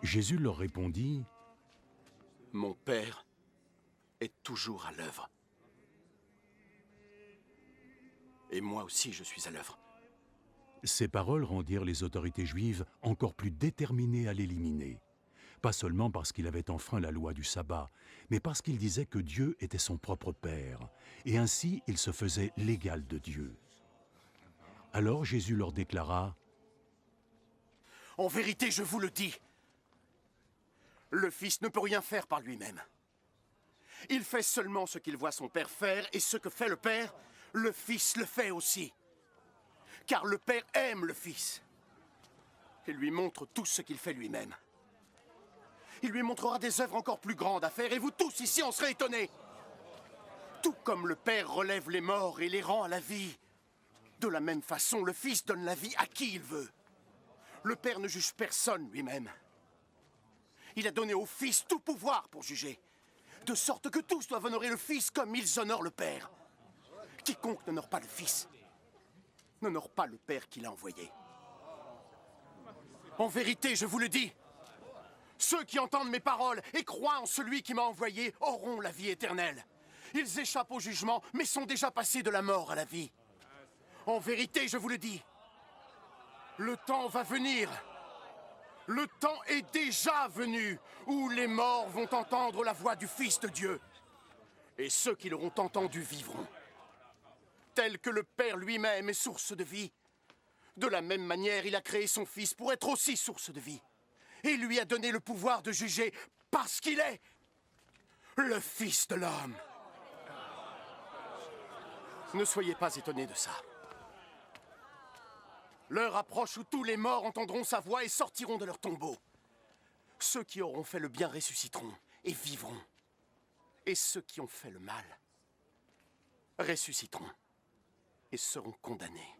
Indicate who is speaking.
Speaker 1: Jésus leur répondit,
Speaker 2: « Mon Père est toujours à l'œuvre. Et moi aussi je suis à l'œuvre. »
Speaker 1: Ces paroles rendirent les autorités juives encore plus déterminées à l'éliminer. Pas seulement parce qu'il avait enfreint la loi du sabbat, mais parce qu'il disait que Dieu était son propre Père, et ainsi il se faisait l'égal de Dieu. Alors Jésus leur déclara,
Speaker 2: « En vérité, je vous le dis, le Fils ne peut rien faire par lui-même. Il fait seulement ce qu'il voit son Père faire, et ce que fait le Père, le Fils le fait aussi. Car le Père aime le Fils et lui montre tout ce qu'il fait lui-même. Il lui montrera des œuvres encore plus grandes à faire, et vous tous ici en serez étonnés. Tout comme le Père relève les morts et les rend à la vie, de la même façon, le Fils donne la vie à qui il veut. Le Père ne juge personne lui-même. Il a donné au Fils tout pouvoir pour juger, de sorte que tous doivent honorer le Fils comme ils honorent le Père. Quiconque n'honore pas le Fils n'honore pas le Père qui l'a envoyé. En vérité, je vous le dis, ceux qui entendent mes paroles et croient en celui qui m'a envoyé auront la vie éternelle. Ils échappent au jugement, mais sont déjà passés de la mort à la vie. En vérité, je vous le dis, le temps va venir, le temps est déjà venu, où les morts vont entendre la voix du Fils de Dieu. Et ceux qui l'auront entendu vivront. Tel que le Père lui-même est source de vie, de la même manière, il a créé son Fils pour être aussi source de vie. Et lui a donné le pouvoir de juger parce qu'il est le Fils de l'homme. Ne soyez pas étonnés de ça. L'heure approche où tous les morts entendront sa voix et sortiront de leur tombeau. Ceux qui auront fait le bien ressusciteront et vivront. Et ceux qui ont fait le mal ressusciteront et seront condamnés.